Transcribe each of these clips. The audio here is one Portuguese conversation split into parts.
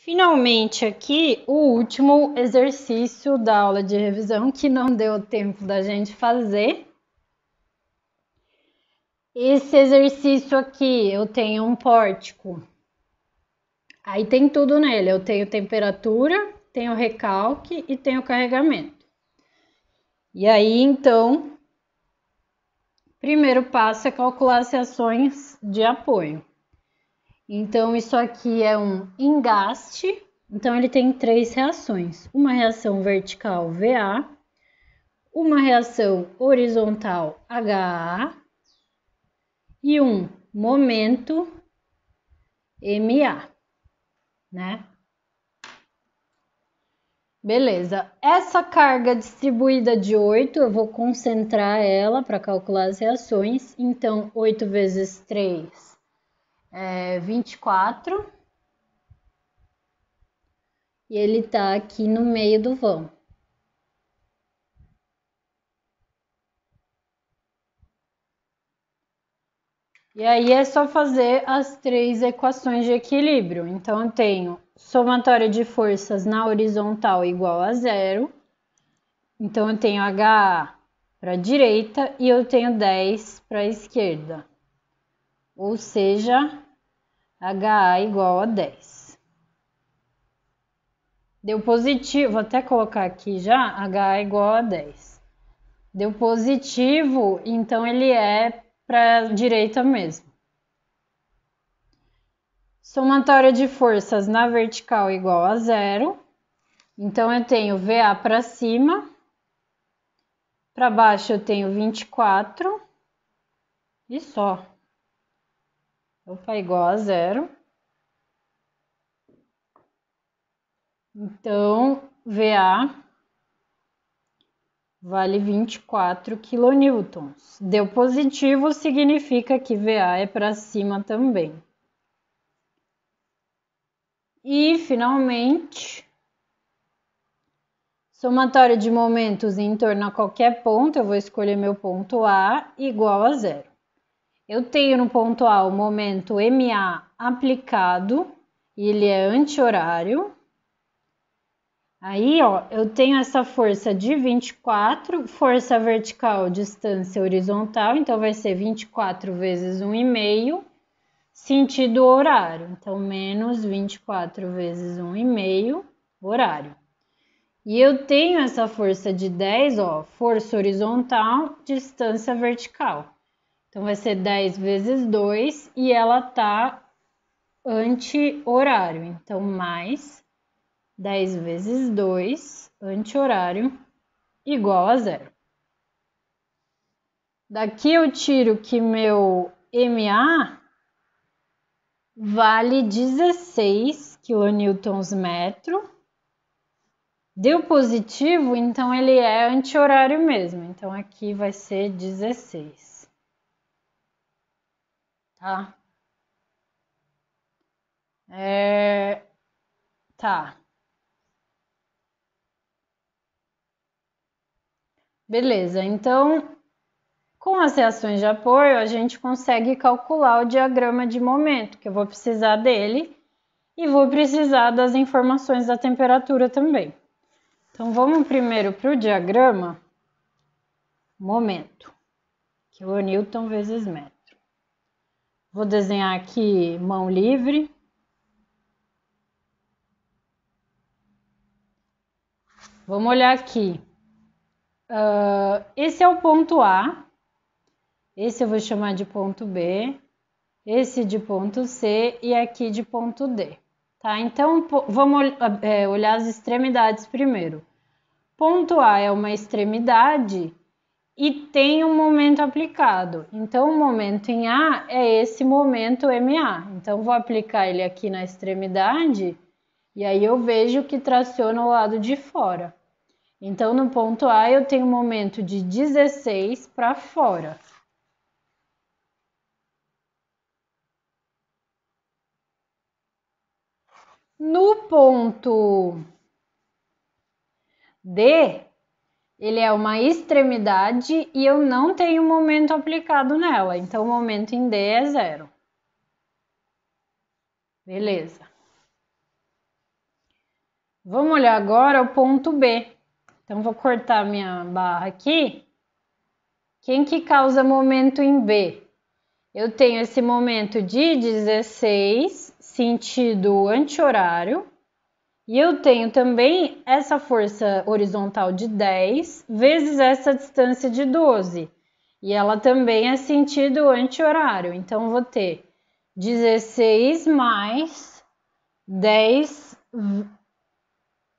Finalmente aqui o último exercício da aula de revisão que não deu tempo da gente fazer. Esse exercício aqui eu tenho um pórtico, aí tem tudo nele, eu tenho temperatura, tenho recalque e tenho carregamento. E aí então, primeiro passo é calcular as reações de apoio. Então isso aqui é um engaste. Então, ele tem três reações: uma reação vertical VA, uma reação horizontal HA e um momento MA, né? Beleza. Essa carga distribuída de 8, eu vou concentrar ela para calcular as reações. Então, 8 vezes 3 é 24. E ele tá aqui no meio do vão. E aí é só fazer as três equações de equilíbrio. Então, eu tenho somatória de forças na horizontal igual a zero. Então, eu tenho HA para a direita e eu tenho 10 para a esquerda. Ou seja, HA igual a 10. Deu positivo, vou até colocar aqui já, HA igual a 10. Deu positivo, então ele é para a direita mesmo. Somatória de forças na vertical igual a zero. Então, eu tenho VA para cima. Para baixo eu tenho 24. E só. Opa, igual a zero. Então, VA vale 24 quilonewtons. Deu positivo, significa que VA é para cima também. E, finalmente, somatória de momentos em torno a qualquer ponto, eu vou escolher meu ponto A, igual a zero. Eu tenho no ponto A o momento MA aplicado, e ele é anti-horário. Aí, ó, eu tenho essa força de 24, força vertical, distância horizontal, então vai ser 24 vezes 1,5, sentido horário. Então, menos 24 vezes 1,5, horário. E eu tenho essa força de 10, ó, força horizontal, distância vertical. Então, vai ser 10 vezes 2 e ela tá anti-horário. Então, mais 10 vezes 2, anti-horário, igual a zero. Daqui eu tiro que meu MA vale 16 kNm. Deu positivo, então ele é anti-horário mesmo. Então, aqui vai ser 16. Tá? Tá. Beleza, então, com as reações de apoio, a gente consegue calcular o diagrama de momento, que eu vou precisar dele, e vou precisar das informações da temperatura também. Então, vamos primeiro para o diagrama momento, quilonewton vezes metro. Vou desenhar aqui mão livre. Vamos olhar aqui. Esse é o ponto A, esse eu vou chamar de ponto B, esse de ponto C e aqui de ponto D. Tá? Então, vamos olhar as extremidades primeiro. Ponto A é uma extremidade e tem um momento aplicado. Então, o momento em A é esse momento MA. Então, vou aplicar ele aqui na extremidade e aí eu vejo que traciona o lado de fora. Então, no ponto A, eu tenho um momento de 16 para fora. No ponto D, ele é uma extremidade e eu não tenho momento aplicado nela. Então, o momento em D é zero. Beleza. Vamos olhar agora o ponto B. Então, vou cortar minha barra aqui. Quem que causa momento em B? Eu tenho esse momento de 16, sentido anti-horário. E eu tenho também essa força horizontal de 10 vezes essa distância de 12. E ela também é sentido anti-horário. Então, eu vou ter 16 mais 10.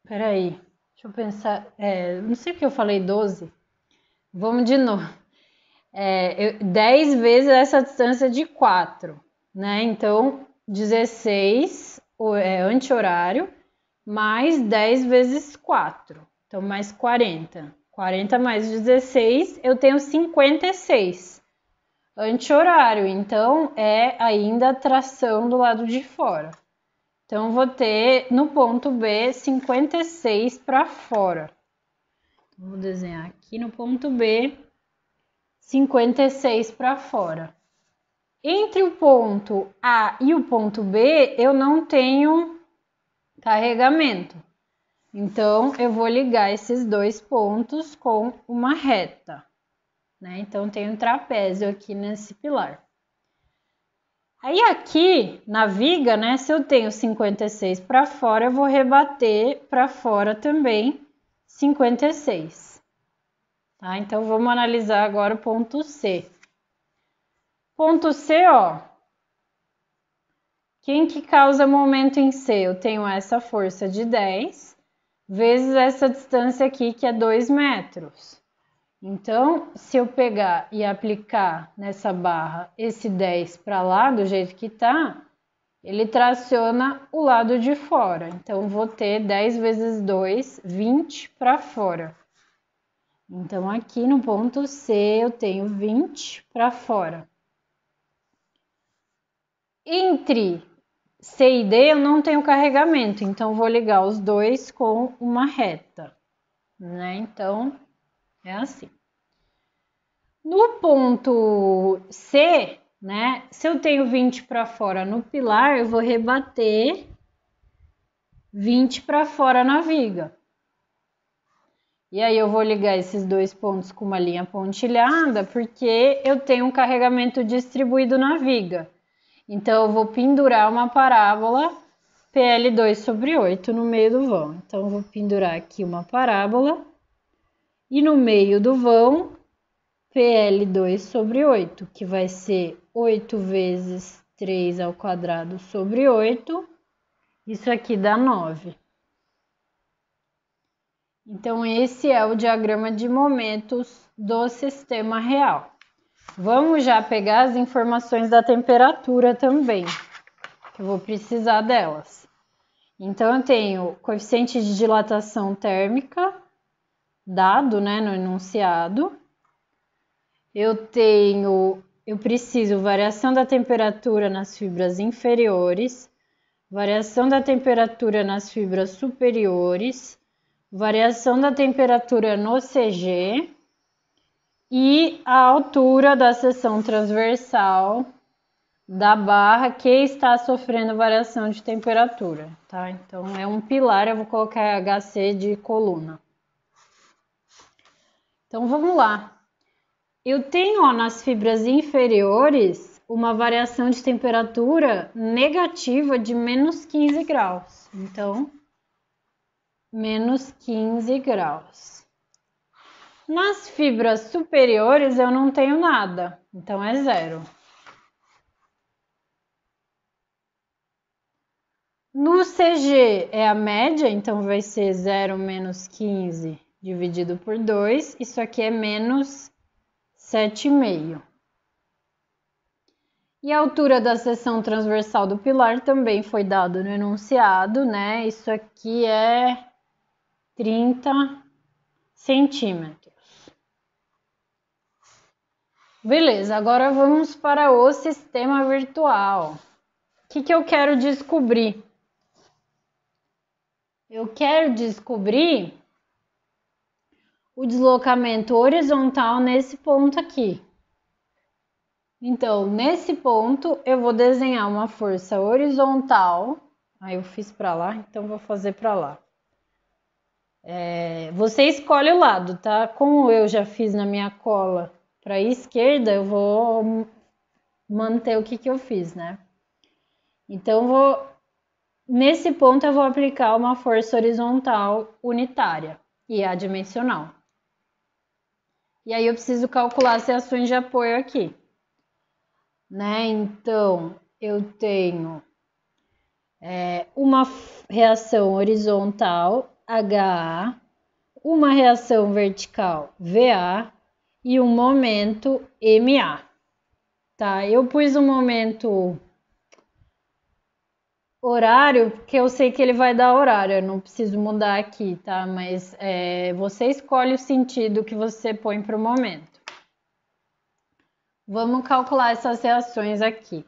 Peraí, deixa eu pensar. Não sei porque eu falei 12. Vamos de novo. 10 vezes essa distância de 4, né? Então, 16 é anti-horário, mais 10 vezes 4. Então, mais 40. 40 mais 16, eu tenho 56. Anti-horário, então, é ainda a tração do lado de fora. Então, vou ter no ponto B 56 para fora. Vou desenhar aqui no ponto B 56 para fora. Entre o ponto A e o ponto B, eu não tenho carregamento. Então, eu vou ligar esses dois pontos com uma reta, né? Então, tem um trapézio aqui nesse pilar. Aí aqui na viga, né, se eu tenho 56 para fora, eu vou rebater para fora também 56. Tá? Então vamos analisar agora o ponto C. Ponto C, ó. Quem que causa momento em C? Eu tenho essa força de 10 vezes essa distância aqui que é 2 metros. Então, se eu pegar e aplicar nessa barra esse 10 para lá, do jeito que tá, ele traciona o lado de fora. Então, vou ter 10 vezes 2, 20 para fora. Então, aqui no ponto C, eu tenho 20 para fora. Entre C e D, eu não tenho carregamento, então, vou ligar os dois com uma reta, né? Então, é assim. No ponto C, né? Se eu tenho 20 para fora no pilar, eu vou rebater 20 para fora na viga. E aí eu vou ligar esses dois pontos com uma linha pontilhada, porque eu tenho um carregamento distribuído na viga. Então, eu vou pendurar uma parábola PL2 sobre 8 no meio do vão. Então, eu vou pendurar aqui uma parábola e no meio do vão PL2 sobre 8, que vai ser 8 vezes 3 ao quadrado sobre 8. Isso aqui dá 9. Então, esse é o diagrama de momentos do sistema real. Vamos já pegar as informações da temperatura também, que eu vou precisar delas. Então, eu tenho coeficiente de dilatação térmica, dado, né, no enunciado. Eu preciso variação da temperatura nas fibras inferiores, variação da temperatura nas fibras superiores, variação da temperatura no CG e a altura da seção transversal da barra que está sofrendo variação de temperatura, tá? Então, é um pilar, eu vou colocar HC de coluna. Então, vamos lá. Eu tenho, ó, nas fibras inferiores uma variação de temperatura negativa de menos 15 graus. Então, menos 15 graus. Nas fibras superiores eu não tenho nada, então é zero. No CG é a média, então vai ser 0 menos 15 dividido por 2. Isso aqui é menos 7,5. E a altura da seção transversal do pilar também foi dado no enunciado, né? Isso aqui é 30 centímetros. Beleza, agora vamos para o sistema virtual. O que eu quero descobrir? Eu quero descobrir o deslocamento horizontal nesse ponto aqui. Então, nesse ponto, eu vou desenhar uma força horizontal. Aí eu fiz para lá, então vou fazer para lá. Você escolhe o lado, tá? Como eu já fiz na minha cola para a esquerda, eu vou manter o que eu fiz, né? Então, nesse ponto eu vou aplicar uma força horizontal unitária e adimensional. E aí eu preciso calcular as reações de apoio aqui, né? Então, eu tenho uma reação horizontal, HA, uma reação vertical, VA, e um momento, MA. Tá? Eu pus um momento horário, porque eu sei que ele vai dar horário, eu não preciso mudar aqui, tá? Mas você escolhe o sentido que você põe para o momento. Vamos calcular essas reações aqui.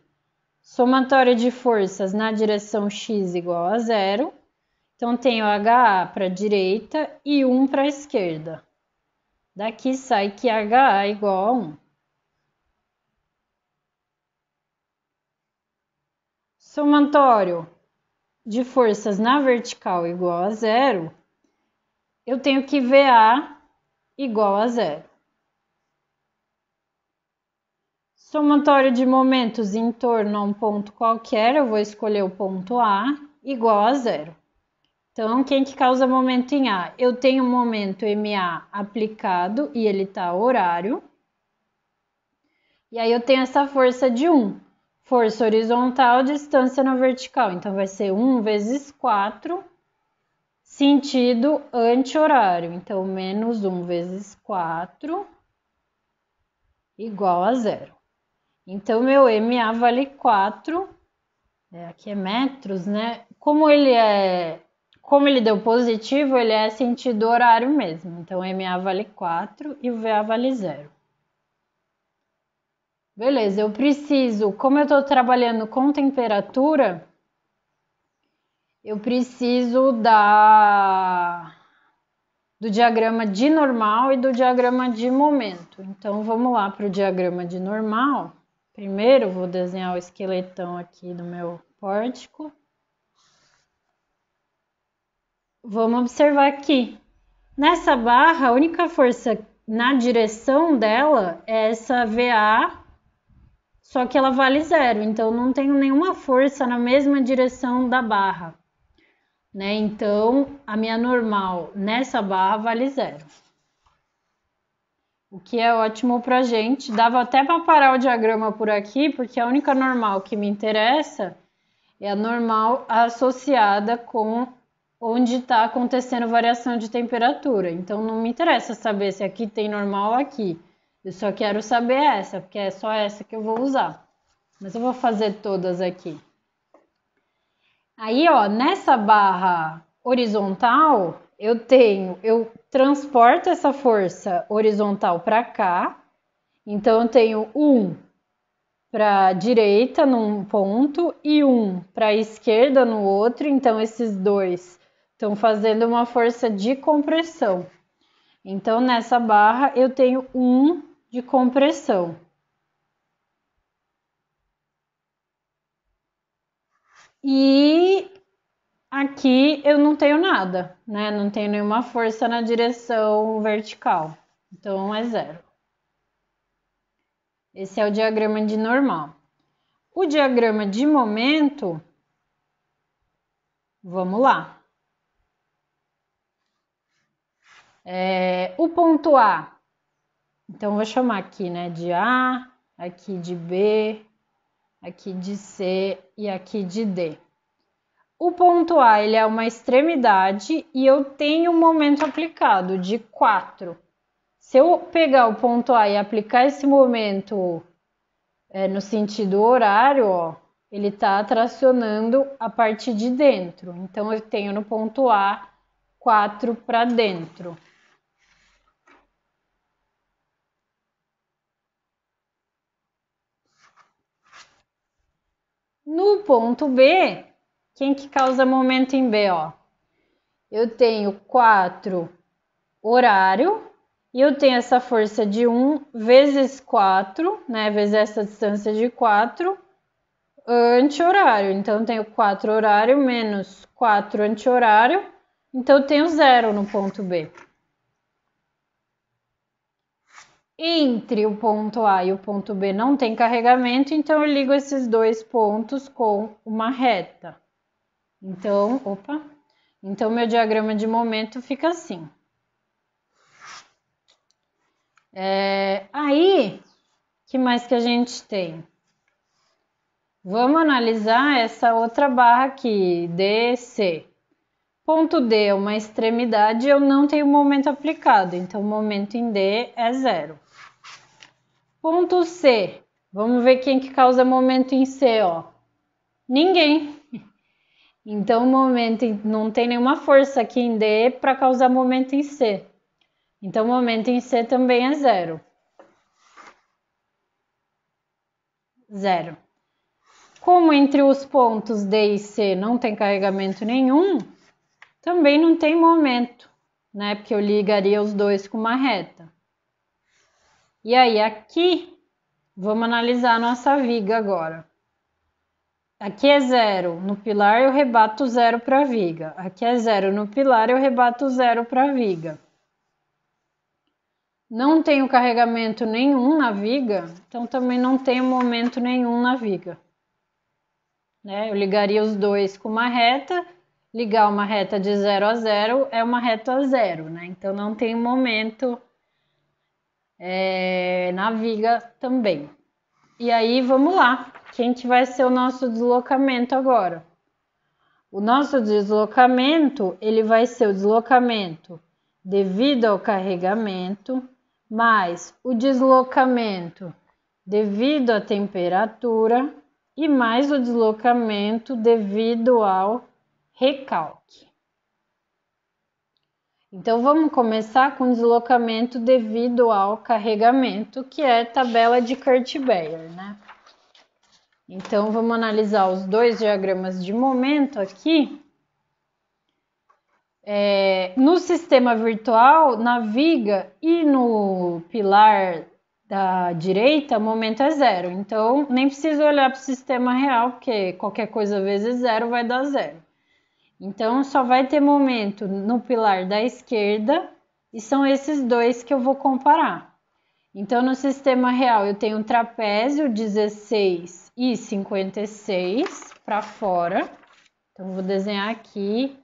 Somatório de forças na direção x igual a 0. Então, tenho HA para a direita e 1 para a esquerda. Daqui sai que HA é igual a 1. Somatório de forças na vertical igual a 0, eu tenho que VA igual a 0. Somatório de momentos em torno a um ponto qualquer, eu vou escolher o ponto A, igual a 0. Então, quem que causa momento em A? Eu tenho um momento MA aplicado e ele está horário. E aí eu tenho essa força de 1. Força horizontal, distância na vertical. Então, vai ser 1 vezes 4, sentido anti-horário. Então, menos 1 vezes 4, igual a 0. Então, meu MA vale 4. Aqui é metros, né? Como ele deu positivo, ele é sentido horário mesmo. Então, MA vale 4 e o VA vale 0. Beleza, eu preciso, como eu estou trabalhando com temperatura, eu preciso do diagrama de normal e do diagrama de momento. Então, vamos lá para o diagrama de normal. Primeiro, vou desenhar o esqueletão aqui do meu pórtico. Vamos observar aqui. Nessa barra, a única força na direção dela é essa VA, só que ela vale 0. Então, não tenho nenhuma força na mesma direção da barra, né? Então, a minha normal nessa barra vale 0. O que é ótimo pra gente. Dava até para parar o diagrama por aqui, porque a única normal que me interessa é a normal associada com onde está acontecendo variação de temperatura. Então, não me interessa saber se aqui tem normal ou aqui. Eu só quero saber essa, porque é só essa que eu vou usar. Mas eu vou fazer todas aqui. Aí, ó, nessa barra horizontal, eu transporto essa força horizontal para cá. Então, eu tenho 1 para a direita num ponto e 1 para a esquerda no outro. Então, esses dois estão fazendo uma força de compressão. Então, nessa barra, eu tenho 1 de compressão. E aqui eu não tenho nada, né? Não tenho nenhuma força na direção vertical. Então, é 0. Esse é o diagrama de normal. O diagrama de momento, vamos lá. O ponto A, então vou chamar aqui, né, de A, aqui de B, aqui de C e aqui de D. O ponto A, ele é uma extremidade e eu tenho um momento aplicado de 4. Se eu pegar o ponto A e aplicar esse momento no sentido horário, ó, ele está tracionando a parte de dentro. Então, eu tenho no ponto A 4 para dentro. No ponto B, quem que causa momento em B, ó? Eu tenho 4 horário e eu tenho essa força de 1 vezes 4, né? Vezes essa distância de 4 anti-horário. Então, eu tenho 4 horário menos 4 anti-horário Então, eu tenho 0 no ponto B. Entre o ponto A e o ponto B não tem carregamento, então eu ligo esses dois pontos com uma reta. Então, então meu diagrama de momento fica assim. Aí, que mais que a gente tem? Vamos analisar essa outra barra aqui, DC. Ponto D é uma extremidade e eu não tenho momento aplicado, então o momento em D é 0. Ponto C, vamos ver quem que causa momento em C, ó. Ninguém. Então o momento não tem nenhuma força aqui em D para causar momento em C. Então o momento em C também é 0. 0. Como entre os pontos D e C não tem carregamento nenhum, também não tem momento, né? Porque eu ligaria os dois com uma reta. E aí aqui, vamos analisar a nossa viga agora. Aqui é 0 no pilar, eu rebato 0 para a viga. Aqui é 0 no pilar, eu rebato 0 para a viga. Não tenho carregamento nenhum na viga, então também não tenho momento nenhum na viga. Né? Eu ligaria os dois com uma reta. Ligar uma reta de 0 a 0 é uma reta a 0, né? Então não tem momento na viga também. E aí, vamos lá. Quem que vai ser o nosso deslocamento agora? O nosso deslocamento, ele vai ser o deslocamento devido ao carregamento, mais o deslocamento devido à temperatura e mais o deslocamento devido ao recalque. Então, vamos começar com o deslocamento devido ao carregamento, que é tabela de Kurt-Beyer, né? Então, vamos analisar os dois diagramas de momento aqui. No sistema virtual, na viga e no pilar da direita, o momento é 0. Então, nem preciso olhar para o sistema real, porque qualquer coisa vezes 0 vai dar 0. Então, só vai ter momento no pilar da esquerda e são esses dois que eu vou comparar. Então, no sistema real, eu tenho um trapézio 16 e 56 para fora. Então, vou desenhar aqui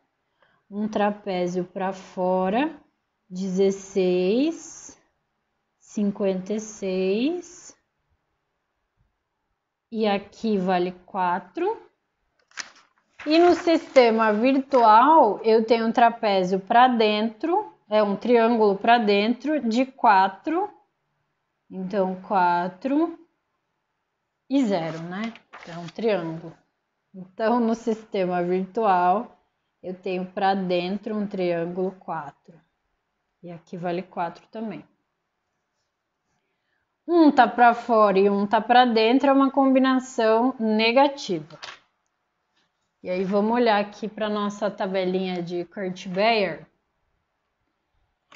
um trapézio para fora, 16, 56. E aqui vale 4. E no sistema virtual, eu tenho um trapézio para dentro, um triângulo para dentro de 4. Então, 4 e 0, né? Então, triângulo. Então, no sistema virtual, eu tenho para dentro um triângulo 4. E aqui vale 4 também. Um tá para fora e um tá para dentro, é uma combinação negativa. E aí, vamos olhar aqui para nossa tabelinha de Kurt-Beyer.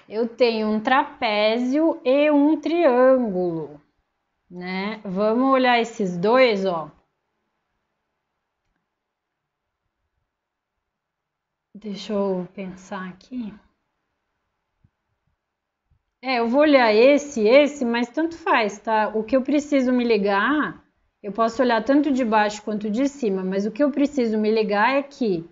Eu tenho um trapézio e um triângulo, né? Vamos olhar esses dois, ó. Deixa eu pensar aqui. Eu vou olhar esse, mas tanto faz, tá? O que eu preciso me ligar, eu posso olhar tanto de baixo quanto de cima, mas o que eu preciso me ligar é que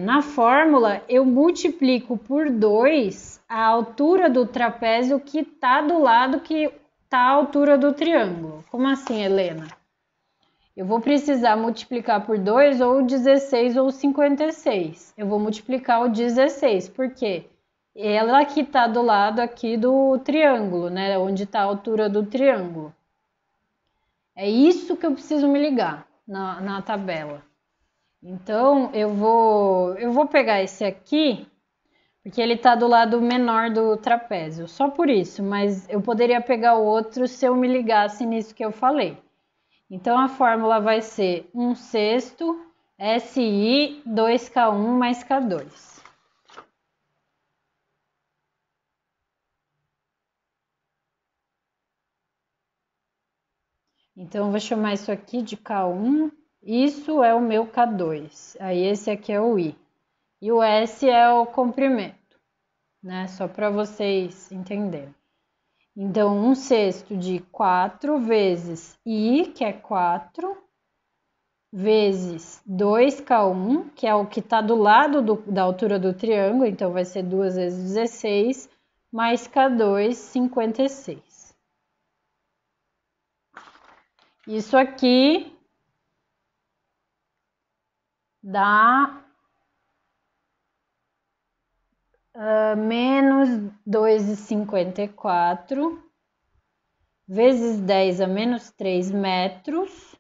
na fórmula eu multiplico por 2 a altura do trapézio que está do lado que está a altura do triângulo. Como assim, Helena? Eu vou precisar multiplicar por 2 ou 16 ou 56. Eu vou multiplicar o 16, porque ela que está do lado aqui do triângulo, né? Onde está a altura do triângulo. É isso que eu preciso me ligar na tabela. Então, eu vou pegar esse aqui, porque ele está do lado menor do trapézio, só por isso, mas eu poderia pegar o outro se eu me ligasse nisso que eu falei. Então, a fórmula vai ser 1/6 SI 2K1 mais K2. Então, eu vou chamar isso aqui de K1. Isso é o meu K2. Aí, esse aqui é o I. e o S é o comprimento, né? Só para vocês entenderem. Então, 1/6 de 4 vezes I, que é 4, vezes 2K1, que é o que está do lado da altura do triângulo, então vai ser 2 vezes 16, mais K2, 56. Isso aqui dá menos 2,54 vezes 10 a menos 3 metros.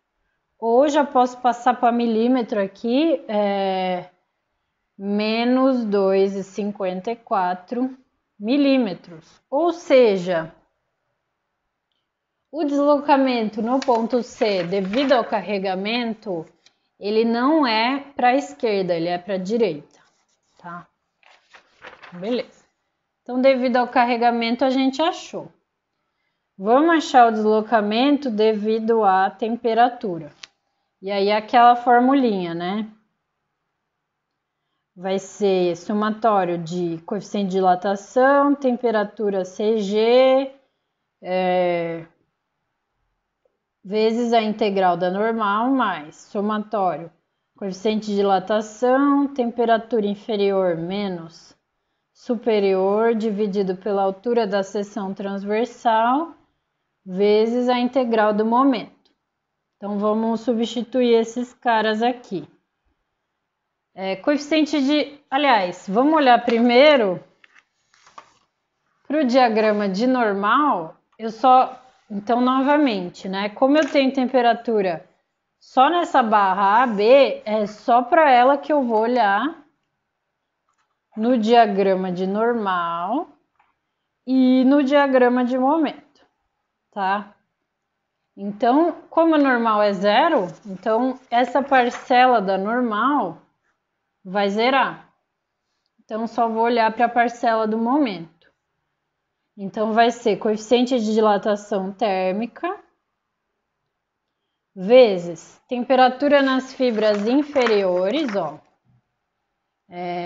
Ou já posso passar para milímetro aqui, menos 2,54 milímetros. Ou seja, o deslocamento no ponto C, devido ao carregamento, ele não é para a esquerda, ele é para a direita, tá? Beleza. Então, devido ao carregamento, a gente achou. Vamos achar o deslocamento devido à temperatura. E aí, aquela formulinha, né? Vai ser somatório de coeficiente de dilatação, temperatura CG, vezes a integral da normal, mais somatório, coeficiente de dilatação, temperatura inferior menos superior, dividido pela altura da seção transversal, vezes a integral do momento. Então, vamos substituir esses caras aqui. Coeficiente de... Aliás, vamos olhar primeiro para o diagrama de normal. Então, novamente, né? Como eu tenho temperatura só nessa barra AB, é só para ela que eu vou olhar no diagrama de normal e no diagrama de momento, tá? Então, como a normal é zero, então essa parcela da normal vai zerar. Então, só vou olhar para a parcela do momento. Então, vai ser coeficiente de dilatação térmica vezes temperatura nas fibras inferiores, ó,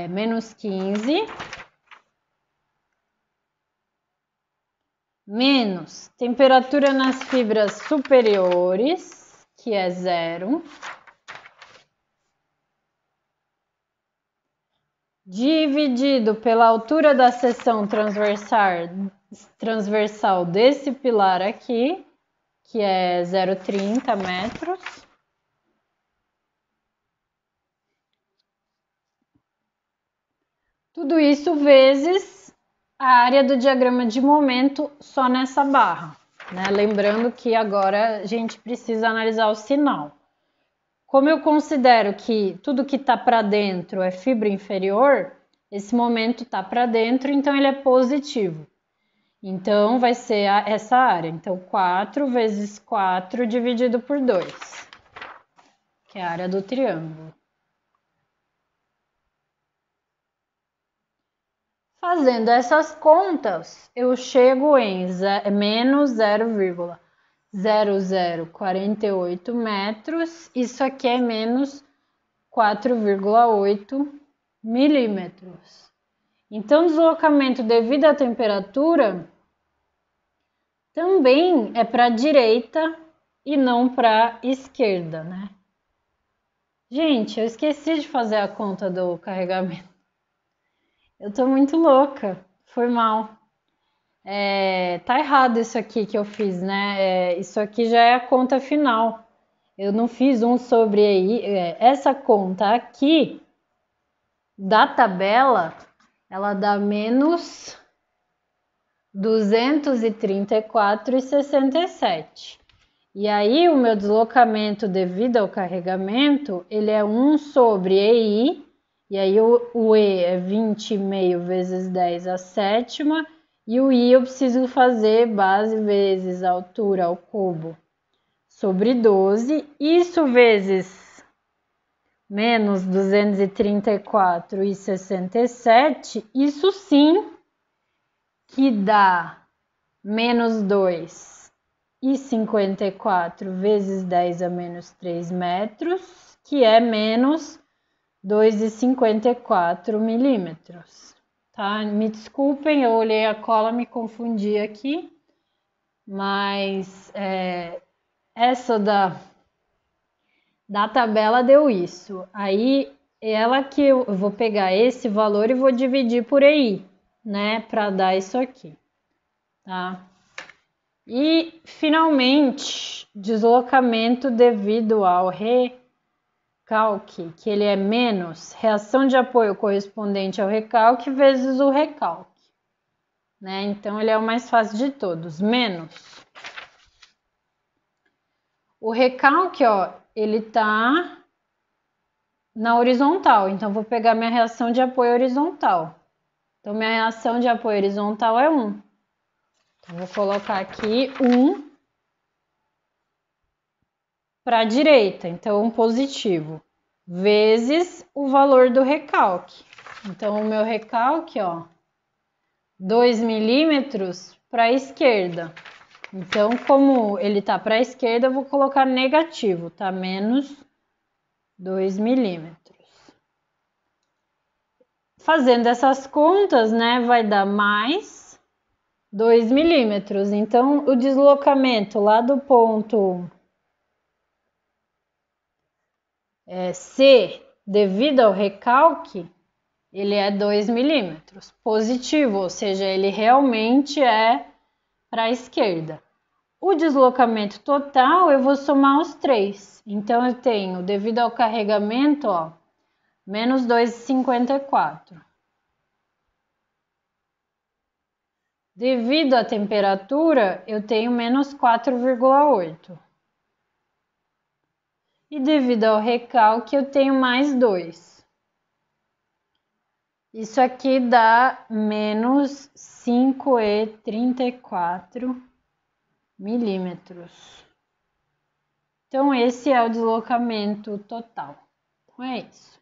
menos 15, menos temperatura nas fibras superiores, que é 0, dividido pela altura da seção transversal desse pilar aqui, que é 0,30 metros. Tudo isso vezes a área do diagrama de momento só nessa barra, né? Lembrando que agora a gente precisa analisar o sinal. Como eu considero que tudo que está para dentro é fibra inferior, esse momento está para dentro, então ele é positivo. Então, vai ser essa área. Então, 4 vezes 4 dividido por 2, que é a área do triângulo. Fazendo essas contas, eu chego em menos 0,0048 metros. Isso aqui é menos 4,8 milímetros. Então, deslocamento devido à temperatura também é para a direita e não para a esquerda, né? Gente, eu esqueci de fazer a conta do carregamento. Eu tô muito louca, foi mal. Tá errado isso aqui que eu fiz, né? Isso aqui já é a conta final. Eu não fiz um sobre aí. Essa conta aqui da tabela, ela dá menos 234,67. E aí, o meu deslocamento devido ao carregamento, ele é 1 sobre EI, e aí o E é 20,5 vezes 10 a sétima, e o I eu preciso fazer base vezes a altura ao cubo sobre 12, isso vezes menos 234,67, isso sim que dá menos 2,54 vezes 10 a menos 3 metros, que é menos 2,54 milímetros, tá? Me desculpem, eu olhei a cola, me confundi aqui, mas essa da tabela deu isso. Aí, ela que eu vou pegar esse valor e vou dividir por EI, né? Para dar isso aqui, tá? E, finalmente, deslocamento devido ao recalque, que ele é menos reação de apoio correspondente ao recalque vezes o recalque, né? Então, ele é o mais fácil de todos, menos. O recalque, ó, ele tá na horizontal, então vou pegar minha reação de apoio horizontal. Então, minha reação de apoio horizontal é 1. Então, vou colocar aqui 1 para a direita, então um positivo, vezes o valor do recalque. Então, o meu recalque, ó, 2 milímetros para a esquerda. Então, como ele tá para a esquerda, eu vou colocar negativo, tá? Menos 2 milímetros. Fazendo essas contas, né, vai dar mais 2 milímetros. Então, o deslocamento lá do ponto C, devido ao recalque, ele é 2 milímetros. Positivo, ou seja, ele realmente é para a esquerda. O deslocamento total, eu vou somar os 3. Então, eu tenho, devido ao carregamento, ó, menos 2,54. Devido à temperatura, eu tenho menos 4,8. E devido ao recalque, eu tenho mais 2. Isso aqui dá menos 5,34 milímetros. Então, esse é o deslocamento total. Então, é isso.